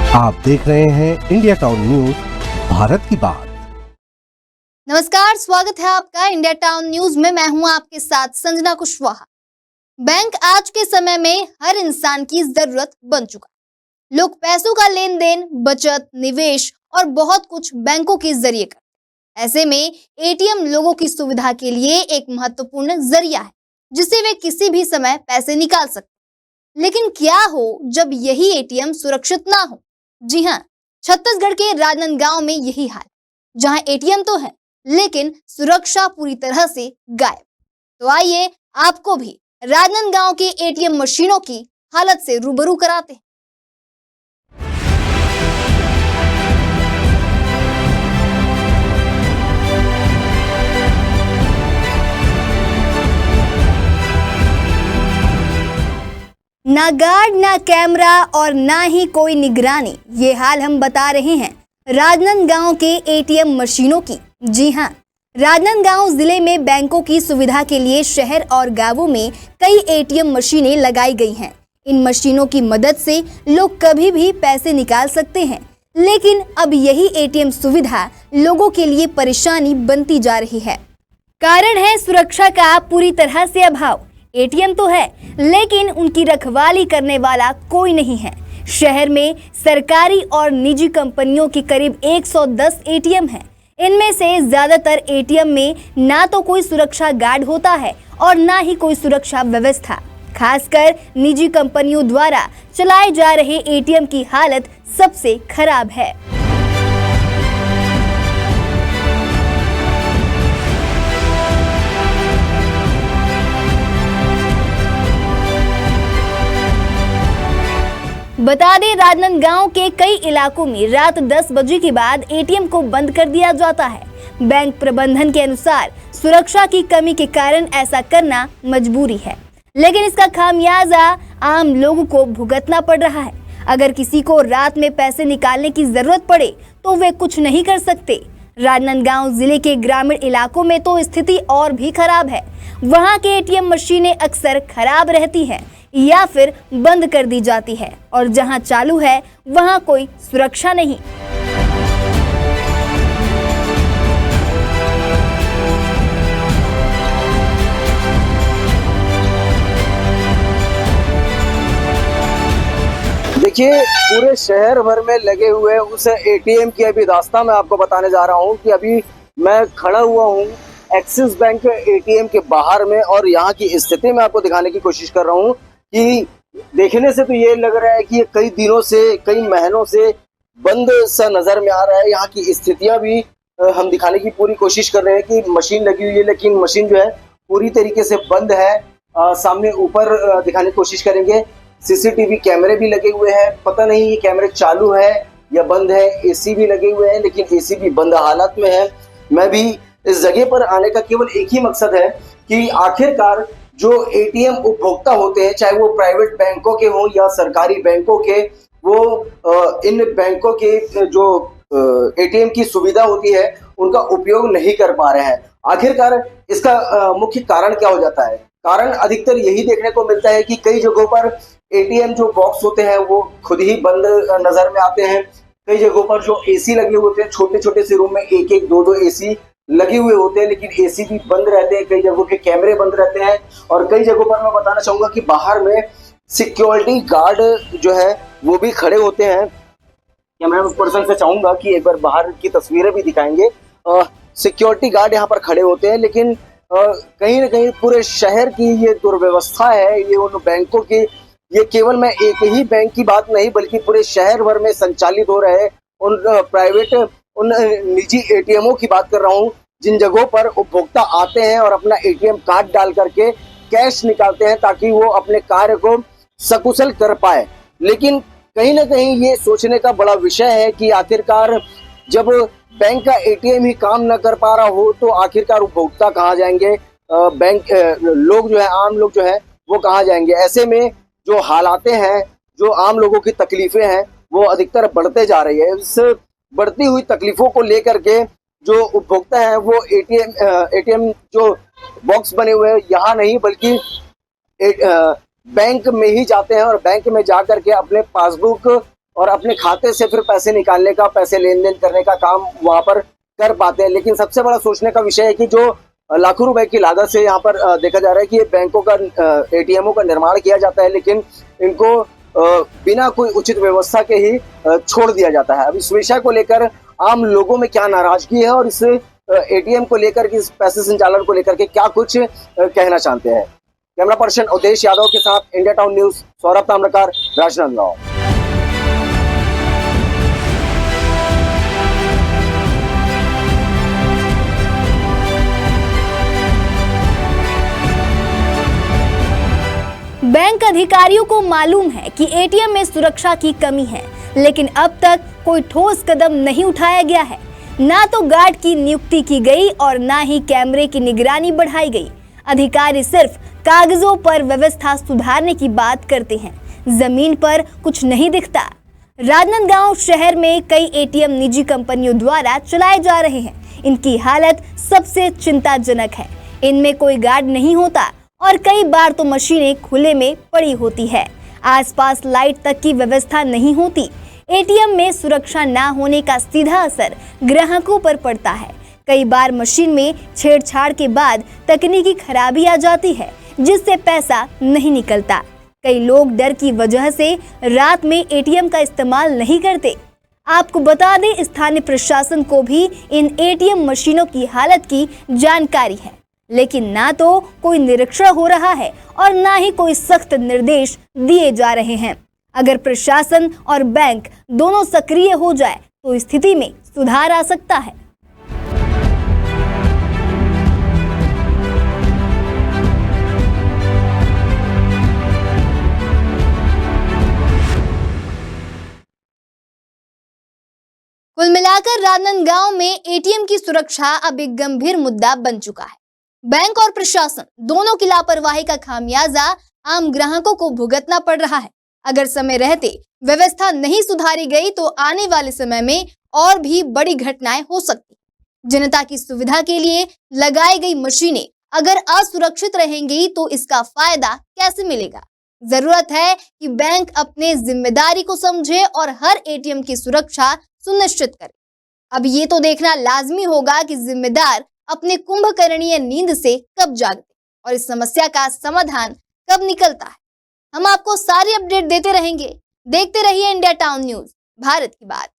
आप देख रहे हैं इंडिया टाउन न्यूज, भारत की बात। नमस्कार, स्वागत है आपका इंडिया टाउन न्यूज में। मैं हूं आपके साथ संजना कुशवाहा। बैंक आज के समय में हर इंसान की जरूरत बन चुका है। लोग पैसों का लेन देन, बचत, निवेश और बहुत कुछ बैंकों के जरिए करते हैं। ऐसे में एटीएम लोगों की सुविधा के लिए एक महत्वपूर्ण जरिया है, जिससे वे किसी भी समय पैसे निकाल सकते हैं। लेकिन क्या हो जब यही एटीएम सुरक्षित ना हो? जी हाँ, छत्तीसगढ़ के राजनांदगांव में यही हाल, जहां एटीएम तो है लेकिन सुरक्षा पूरी तरह से गायब। तो आइए आपको भी राजनांदगांव के एटीएम मशीनों की हालत से रूबरू कराते हैं। ना गार्ड, ना कैमरा और ना ही कोई निगरानी, ये हाल हम बता रहे हैं राजनांदगांव के एटीएम मशीनों की। जी हां, राजनांदगांव जिले में बैंकों की सुविधा के लिए शहर और गांवों में कई एटीएम मशीनें लगाई गई हैं। इन मशीनों की मदद से लोग कभी भी पैसे निकाल सकते हैं, लेकिन अब यही एटीएम सुविधा लोगों के लिए परेशानी बनती जा रही है। कारण है सुरक्षा का पूरी तरह से अभाव। एटीएम तो है लेकिन उनकी रखवाली करने वाला कोई नहीं है। शहर में सरकारी और निजी कंपनियों की करीब 110 एटीएम हैं। इनमें से ज्यादातर एटीएम में ना तो कोई सुरक्षा गार्ड होता है और ना ही कोई सुरक्षा व्यवस्था। खासकर निजी कंपनियों द्वारा चलाए जा रहे एटीएम की हालत सबसे खराब है। बता दें, राजनांदगांव के कई इलाकों में रात 10 बजे के बाद एटीएम को बंद कर दिया जाता है। बैंक प्रबंधन के अनुसार सुरक्षा की कमी के कारण ऐसा करना मजबूरी है, लेकिन इसका खामियाजा आम लोगों को भुगतना पड़ रहा है। अगर किसी को रात में पैसे निकालने की जरूरत पड़े तो वे कुछ नहीं कर सकते। राजनांदगांव जिले के ग्रामीण इलाकों में तो स्थिति और भी खराब है। वहां के एटीएम मशीनें अक्सर खराब रहती हैं या फिर बंद कर दी जाती है, और जहां चालू है वहां कोई सुरक्षा नहीं। देखिए, पूरे शहर भर में लगे हुए उस एटीएम की अभी दास्तां मैं आपको बताने जा रहा हूं कि अभी मैं खड़ा हुआ हूं एक्सिस बैंक एटीएम के बाहर में, और यहाँ की स्थिति मैं आपको दिखाने की कोशिश कर रहा हूं कि देखने से तो ये लग रहा है कि ये कई दिनों से, कई महीनों से बंद सा नजर में आ रहा है। यहाँ की स्थितियां भी हम दिखाने की पूरी कोशिश कर रहे हैं कि मशीन लगी हुई है लेकिन मशीन जो है पूरी तरीके से बंद है। सामने ऊपर दिखाने की कोशिश करेंगे। सीसीटीवी कैमरे भी लगे हुए हैं, पता नहीं ये कैमरे चालू है या बंद है। एसी भी लगे हुए हैं लेकिन एसी भी बंद हालत में है। मैं भी इस जगह पर आने का केवल एक ही मकसद है कि आखिरकार जो एटीएम उपभोक्ता होते हैं, चाहे वो प्राइवेट बैंकों के हों या सरकारी बैंकों के, वो इन बैंकों के जो एटीएम की सुविधा होती है उनका उपयोग नहीं कर पा रहे हैं। आखिरकार इसका मुख्य कारण क्या हो जाता है? कारण अधिकतर यही देखने को मिलता है कि कई जगहों पर एटीएम जो बॉक्स होते हैं वो खुद ही बंद नजर में आते हैं। कई जगहों पर जो एसी लगे होते हैं, छोटे छोटे से रूम में एक एक दो दो एसी लगे हुए होते हैं, लेकिन एसी भी बंद रहते हैं। कई जगहों के कैमरे बंद रहते हैं, और कई जगहों पर मैं बताना चाहूंगा कि बाहर में सिक्योरिटी गार्ड जो है वो भी खड़े होते हैं। कैमरा पर्सन से चाहूंगा कि एक बार बाहर की तस्वीरें भी दिखाएंगे। सिक्योरिटी गार्ड यहाँ पर खड़े होते हैं, लेकिन कहीं ना कहीं पूरे शहर की ये दुर्व्यवस्था है, ये उन बैंकों की, ये केवल मैं एक ही बैंक की बात नहीं बल्कि पूरे शहर भर में संचालित हो रहे उन प्राइवेट, उन निजी एटीएमों की बात कर रहा हूँ, जिन जगहों पर उपभोक्ता आते हैं और अपना एटीएम कार्ड डाल करके कैश निकालते हैं ताकि वो अपने कार्य को सकुशल कर पाए। लेकिन कहीं ना कहीं ये सोचने का बड़ा विषय है कि आखिरकार जब बैंक का एटीएम ही काम न कर पा रहा हो तो आखिरकार उपभोक्ता कहाँ जाएंगे? बैंक लोग जो है, आम लोग जो है वो कहाँ जाएंगे? ऐसे में जो हालातें हैं, जो आम लोगों की तकलीफें हैं वो अधिकतर बढ़ते जा रही है। इस बढ़ती हुई तकलीफों को लेकर के जो उपभोक्ता है वो एटीएम जो बॉक्स बने हुए हैं यहाँ नहीं बल्कि बैंक में ही जाते हैं और बैंक में जा करके अपने पासबुक और अपने खाते से फिर पैसे निकालने का, पैसे लेन देन करने का काम वहां पर कर पाते हैं। लेकिन सबसे बड़ा सोचने का विषय है कि जो लाखों रुपए की लागत से यहाँ पर देखा जा रहा है कि ये बैंकों का एटीएमओ का निर्माण किया जाता है, लेकिन इनको बिना कोई उचित व्यवस्था के ही छोड़ दिया जाता है। अब इस विषय को लेकर आम लोगों में क्या नाराजगी है और इस एटीएम को लेकर के, इस पैसे संचालन को लेकर के क्या कुछ कहना चाहते हैं। कैमरा पर्सन उदेश यादव के साथ India town news, Saurabh Tamrakar, Rajnandgaon. Bank अधिकारियों को मालूम है कि एटीएम में सुरक्षा की कमी है, लेकिन अब तक कोई ठोस कदम नहीं उठाया गया है। ना तो गार्ड की नियुक्ति की गई और ना ही कैमरे की निगरानी बढ़ाई गई। अधिकारी सिर्फ कागजों पर व्यवस्था सुधारने की बात करते हैं, जमीन पर कुछ नहीं दिखता। राजनांदगांव शहर में कई एटीएम निजी कंपनियों द्वारा चलाए जा रहे हैं। इनकी हालत सबसे चिंताजनक है। इनमें कोई गार्ड नहीं होता और कई बार तो मशीनें खुले में पड़ी होती है। आसपास लाइट तक की व्यवस्था नहीं होती। एटीएम में सुरक्षा ना होने का सीधा असर ग्राहकों पर पड़ता है। कई बार मशीन में छेड़छाड़ के बाद तकनीकी खराबी आ जाती है, जिससे पैसा नहीं निकलता। कई लोग डर की वजह से रात में एटीएम का इस्तेमाल नहीं करते। आपको बता दें, स्थानीय प्रशासन को भी इन एटीएम मशीनों की हालत की जानकारी है, लेकिन ना तो कोई निरीक्षण हो रहा है और ना ही कोई सख्त निर्देश दिए जा रहे हैं। अगर प्रशासन और बैंक दोनों सक्रिय हो जाए तो स्थिति में सुधार आ सकता है। कुल मिलाकर राजनांदगांव में एटीएम की सुरक्षा अब एक गंभीर मुद्दा बन चुका है। बैंक और प्रशासन दोनों की लापरवाही का खामियाजा आम ग्राहकों को भुगतना पड़ रहा है। अगर समय रहते व्यवस्था नहीं सुधारी गई तो आने वाले समय में और भी बड़ी घटनाएं हो सकती। जनता की सुविधा के लिए लगाई गई मशीनें अगर असुरक्षित रहेंगी तो इसका फायदा कैसे मिलेगा? जरूरत है कि बैंक अपने जिम्मेदारी को समझे और हर एटीएम की सुरक्षा सुनिश्चित करे। अब ये तो देखना लाजमी होगा कि जिम्मेदार अपने कुंभकर्णीय नींद से कब जागते और इस समस्या का समाधान कब निकलता है। हम आपको सारी अपडेट देते रहेंगे। देखते रहिए इंडिया टाउन न्यूज, भारत की बात।